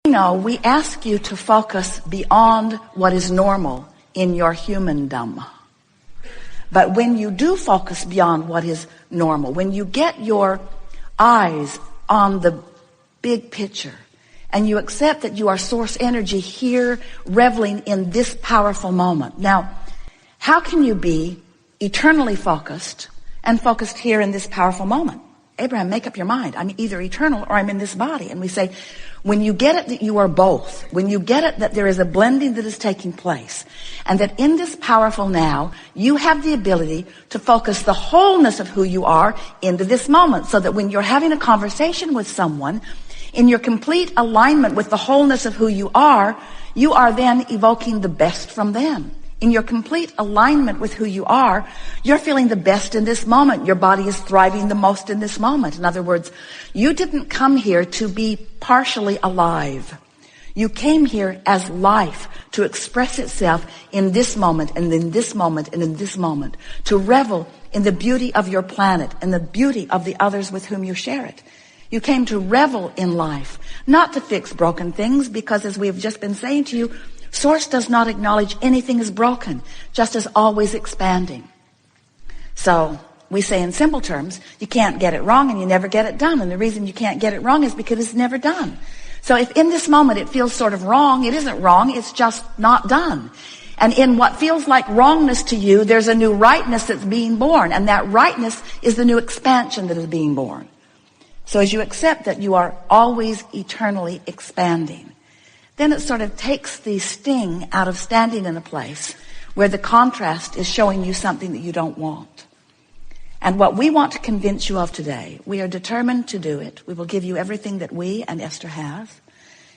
No, we ask you to focus beyond what is normal in your humandom. But when you do focus beyond what is normal, when you get your eyes on the big picture and you accept that you are source energy here reveling in this powerful moment. Now, how can you be eternally focused and focused here in this powerful moment? Abraham, make up your mind. I'm either eternal or I'm in this body. And we say, when you get it that you are both, when you get it that there is a blending that is taking place, and that in this powerful now, you have the ability to focus the wholeness of who you are into this moment, so that when you're having a conversation with someone, in your complete alignment with the wholeness of who you are then evoking the best from them. In your complete alignment with who you are, you're feeling the best in this moment. Your body is thriving the most in this moment. In other words, you didn't come here to be partially alive. You came here as life to express itself in this moment and in this moment and in this moment, to revel in the beauty of your planet and the beauty of the others with whom you share it. You came to revel in life, not to fix broken things, because as we've just been saying to you, Source does not acknowledge anything is broken, just as always expanding. So we say in simple terms, you can't get it wrong and you never get it done. And the reason you can't get it wrong is because it's never done. So if in this moment it feels sort of wrong, it isn't wrong, it's just not done. And in what feels like wrongness to you, there's a new rightness that's being born. And that rightness is the new expansion that is being born. So as you accept that you are always eternally expanding, then it sort of takes the sting out of standing in a place where the contrast is showing you something that you don't want. And what we want to convince you of today, we are determined to do it. We will give you everything that we and Esther have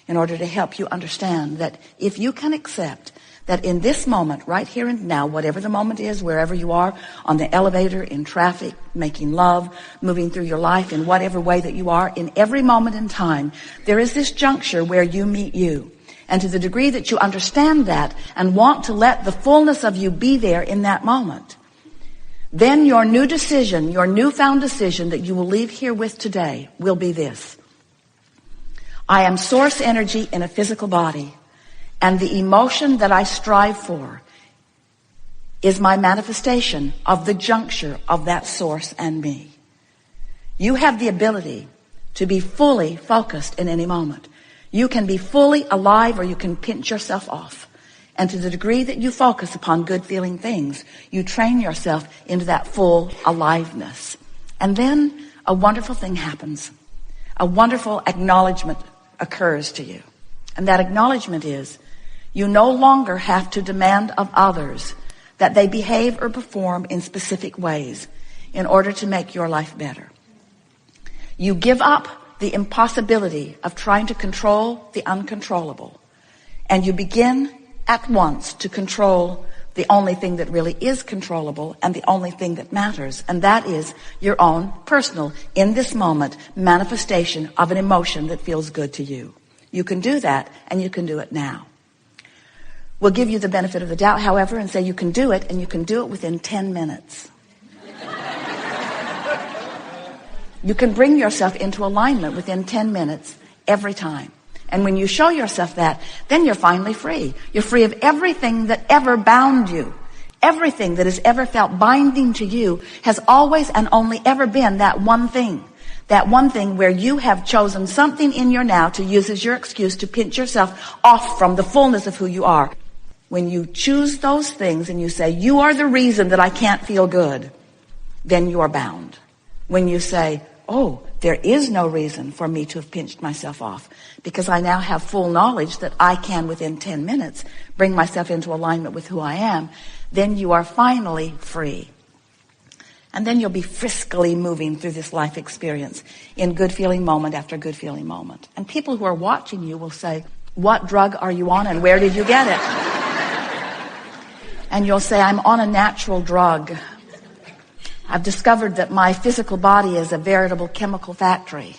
in order to help you understand that if you can accept that in this moment, right here and now, whatever the moment is, wherever you are, on the elevator, in traffic, making love, moving through your life, in whatever way that you are, in every moment in time, there is this juncture where you meet you. And to the degree that you understand that and want to let the fullness of you be there in that moment, then your new decision, your newfound decision that you will leave here with today will be this: I am source energy in a physical body. And the emotion that I strive for is my manifestation of the juncture of that source and me. You have the ability to be fully focused in any moment. You can be fully alive or you can pinch yourself off. And to the degree that you focus upon good feeling things, you train yourself into that full aliveness. And then a wonderful thing happens. A wonderful acknowledgement occurs to you. And that acknowledgement is, you no longer have to demand of others that they behave or perform in specific ways in order to make your life better. You give up the impossibility of trying to control the uncontrollable, and you begin at once to control the only thing that really is controllable and the only thing that matters, and that is your own personal, in this moment, manifestation of an emotion that feels good to you. You can do that, and you can do it now. We'll give you the benefit of the doubt, however, and say you can do it, and you can do it within 10 minutes. You can bring yourself into alignment within 10 minutes every time. And when you show yourself that, then you're finally free. You're free of everything that ever bound you. Everything that has ever felt binding to you has always and only ever been that one thing. That one thing where you have chosen something in your now to use as your excuse to pinch yourself off from the fullness of who you are. When you choose those things and you say, you are the reason that I can't feel good, then you are bound. When you say, oh, there is no reason for me to have pinched myself off, because I now have full knowledge that I can, within 10 minutes, bring myself into alignment with who I am, then you are finally free. And then you'll be friskily moving through this life experience in good feeling moment after good feeling moment. And people who are watching you will say, what drug are you on and where did you get it? And you'll say, I'm on a natural drug. I've discovered that my physical body is a veritable chemical factory.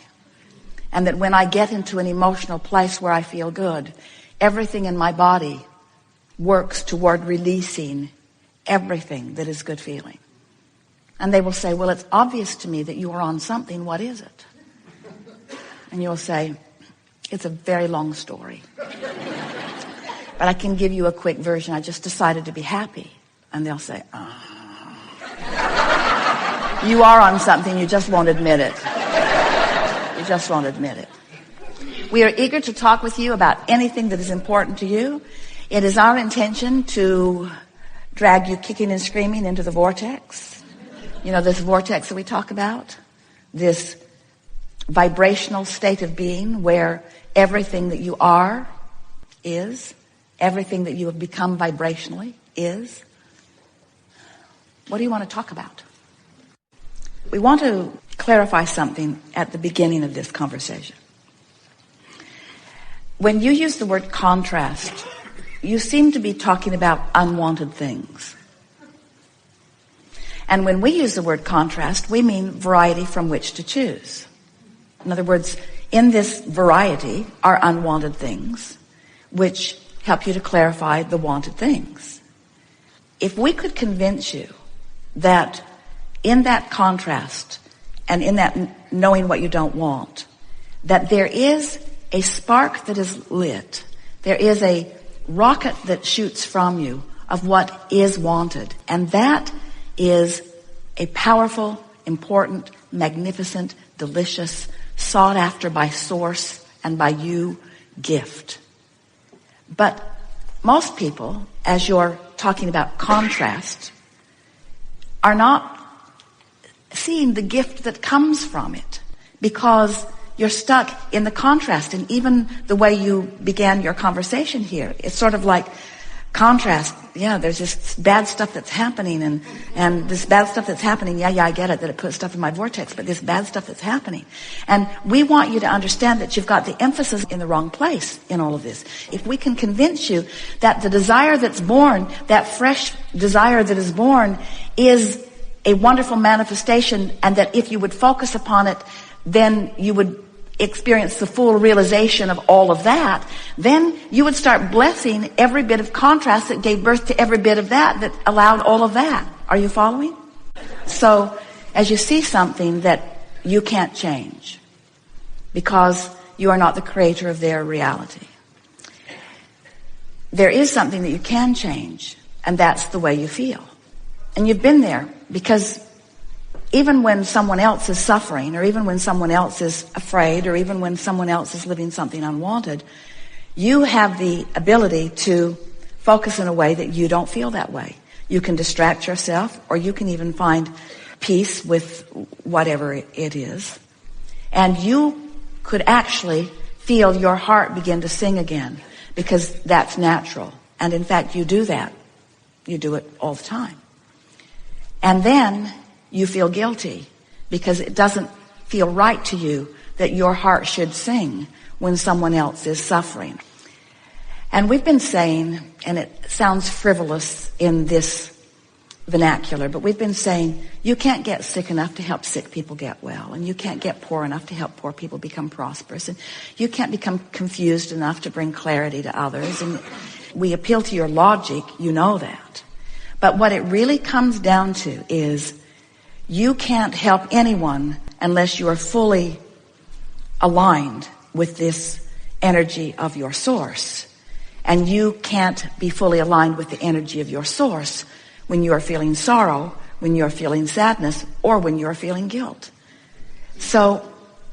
And that when I get into an emotional place where I feel good, everything in my body works toward releasing everything that is good feeling. And they will say, well, it's obvious to me that you are on something. What is it? And you'll say, It's a very long story. But I can give you a quick version. I just decided to be happy. And they'll say, you are on something, you just won't admit it. You just won't admit it. We are eager to talk with you about anything that is important to you. It is our intention to drag you kicking and screaming into the vortex. You know, this vortex that we talk about? This vibrational state of being where everything that you are is, everything that you have become vibrationally is. What do you want to talk about? We want to clarify something at the beginning of this conversation. When you use the word contrast, you seem to be talking about unwanted things. And when we use the word contrast, we mean variety from which to choose. In other words, in this variety are unwanted things, which help you to clarify the wanted things. If we could convince you that in that contrast and in that knowing what you don't want, that there is a spark that is lit, there is a rocket that shoots from you of what is wanted, and that is a powerful, important, magnificent, delicious, sought after by source and by you gift. But most people, as you're talking about contrast, are not seeing the gift that comes from it, because you're stuck in the contrast. And even the way you began your conversation here, it's sort of like contrast. Yeah, there's this bad stuff that's happening, and this bad stuff that's happening, yeah, I get it, that it puts stuff in my vortex, but this bad stuff that's happening. And we want you to understand that you've got the emphasis in the wrong place in all of this. If we can convince you that the desire that's born, that fresh desire that is born, is a wonderful manifestation, and that if you would focus upon it, then you would experience the full realization of all of that, then you would start blessing every bit of contrast that gave birth to every bit of that allowed all of that. Are you following? So as you see something that you can't change because you are not the creator of their reality, there is something that you can change, and that's the way you feel. And you've been there, because even when someone else is suffering, or even when someone else is afraid, or even when someone else is living something unwanted, you have the ability to focus in a way that you don't feel that way. You can distract yourself, or you can even find peace with whatever it is. And you could actually feel your heart begin to sing again, because that's natural. And in fact, you do that. You do it all the time. And then you feel guilty because it doesn't feel right to you that your heart should sing when someone else is suffering. And we've been saying, and it sounds frivolous in this vernacular, but we've been saying you can't get sick enough to help sick people get well, and you can't get poor enough to help poor people become prosperous, and you can't become confused enough to bring clarity to others. And we appeal to your logic, you know that. But what it really comes down to is you can't help anyone unless you are fully aligned with this energy of your source. And you can't be fully aligned with the energy of your source when you are feeling sorrow, when you are feeling sadness, or when you are feeling guilt. So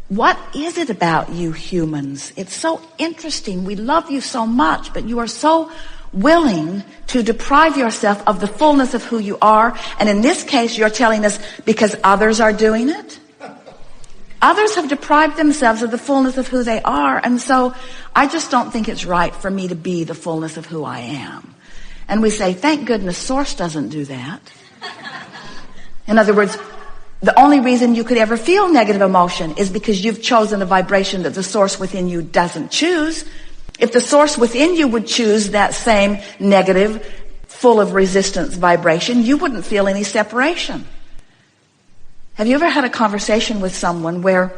what is it about you humans? It's so interesting. We love you so much, but you are so willing to deprive yourself of the fullness of who you are. And in this case, you're telling us because others are doing it. Others have deprived themselves of the fullness of who they are. And so I just don't think it's right for me to be the fullness of who I am. And we say, thank goodness Source doesn't do that. In other words, the only reason you could ever feel negative emotion is because you've chosen a vibration that the Source within you doesn't choose. If the Source within you would choose that same negative, full of resistance vibration, you wouldn't feel any separation. Have you ever had a conversation with someone where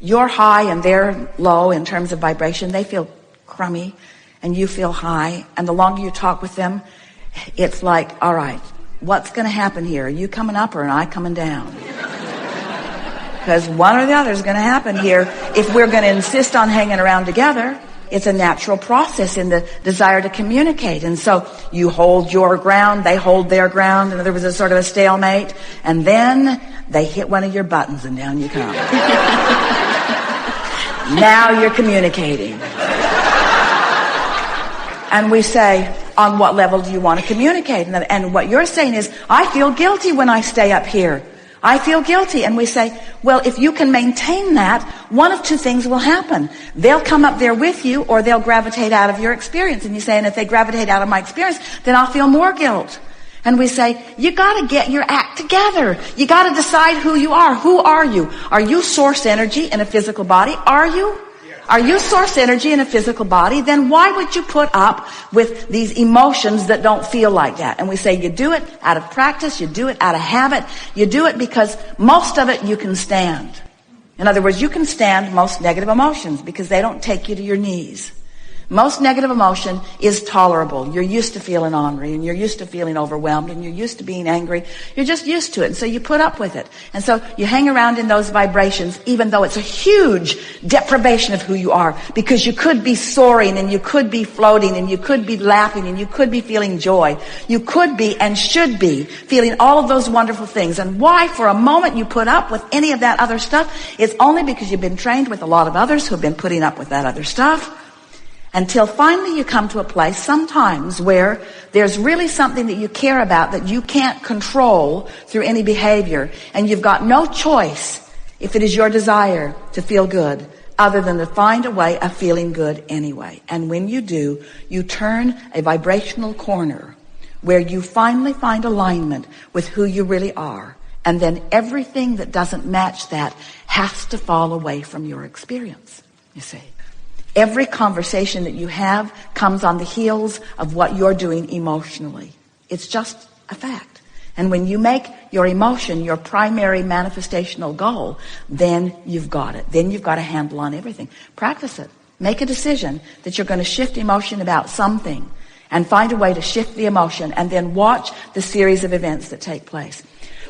you're high and they're low in terms of vibration? They feel crummy and you feel high. And the longer you talk with them, it's like, all right, what's going to happen here? Are you coming up or am I coming down? Because one or the other is going to happen here if we're going to insist on hanging around together. It's a natural process in the desire to communicate. And so you hold your ground, they hold their ground, and there was a sort of a stalemate. And then they hit one of your buttons and down you come. Now you're communicating. And we say, on what level do you want to communicate? And what you're saying is, I feel guilty when I stay up here. I feel guilty. And we say, well, if you can maintain that, one of two things will happen. They'll come up there with you, or they'll gravitate out of your experience. And you say, and if they gravitate out of my experience, then I'll feel more guilt. And we say, you gotta get your act together. You gotta decide who you are. Who are you? Are you source energy in a physical body? Are you? Are you source energy in a physical body? Then why would you put up with these emotions that don't feel like that? And we say you do it out of practice, you do it out of habit, you do it because most of it you can stand. In other words, you can stand most negative emotions because they don't take you to your knees. Most negative emotion is tolerable. You're used to feeling ornery, and you're used to feeling overwhelmed, and you're used to being angry. You're just used to it, and so you put up with it. And so you hang around in those vibrations, even though it's a huge deprivation of who you are, because you could be soaring, and you could be floating, and you could be laughing, and you could be feeling joy. You could be and should be feeling all of those wonderful things. And why for a moment you put up with any of that other stuff? It's only because you've been trained with a lot of others who have been putting up with that other stuff. Until finally you come to a place sometimes where there's really something that you care about that you can't control through any behavior. And you've got no choice, if it is your desire to feel good, other than to find a way of feeling good anyway. And when you do, you turn a vibrational corner where you finally find alignment with who you really are. And then everything that doesn't match that has to fall away from your experience, you see. Every conversation that you have comes on the heels of what you're doing emotionally. It's just a fact. And when you make your emotion your primary manifestational goal, then you've got it. Then you've got a handle on everything. Practice it. Make a decision that you're going to shift emotion about something and find a way to shift the emotion, and then watch the series of events that take place.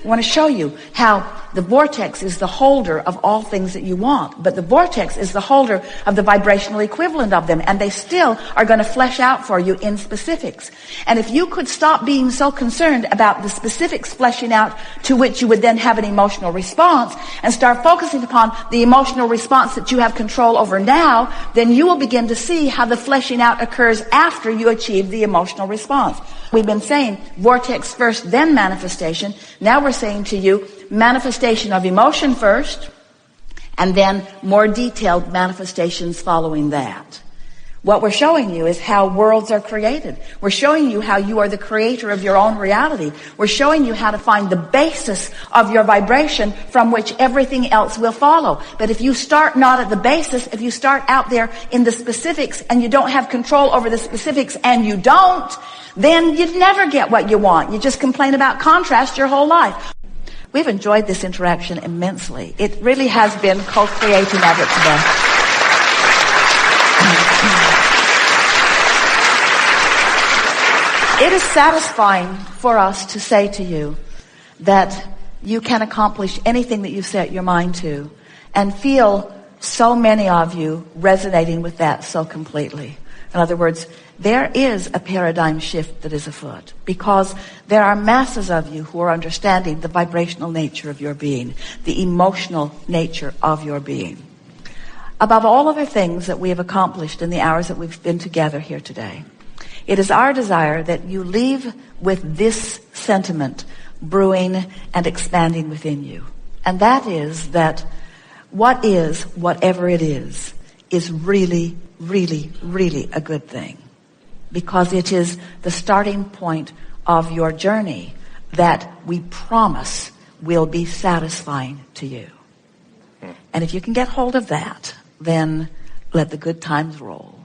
I want to show you how the vortex is the holder of all things that you want, but the vortex is the holder of the vibrational equivalent of them, and they still are going to flesh out for you in specifics. And if you could stop being so concerned about the specifics fleshing out to which you would then have an emotional response, and start focusing upon the emotional response that you have control over now, then you will begin to see how the fleshing out occurs after you achieve the emotional response. We've been saying vortex first, then manifestation. Now we're saying to you, manifestation of emotion first, and then more detailed manifestations following that. What we're showing you is how worlds are created. We're showing you how you are the creator of your own reality. We're showing you how to find the basis of your vibration from which everything else will follow. But if you start not at the basis, if you start out there in the specifics and you don't have control over the specifics, and you don't, then you'd never get what you want. You just complain about contrast your whole life. We've enjoyed this interaction immensely. It really has been co-creating of its best. It is satisfying for us to say to you that you can accomplish anything that you set your mind to, and feel so many of you resonating with that so completely. In other words, there is a paradigm shift that is afoot, because there are masses of you who are understanding the vibrational nature of your being, the emotional nature of your being. Above all other things that we have accomplished in the hours that we've been together here today, it is our desire that you leave with this sentiment brewing and expanding within you. And that is that what is, whatever it is really, really, really a good thing. Because it is the starting point of your journey that we promise will be satisfying to you. And if you can get hold of that, then let the good times roll.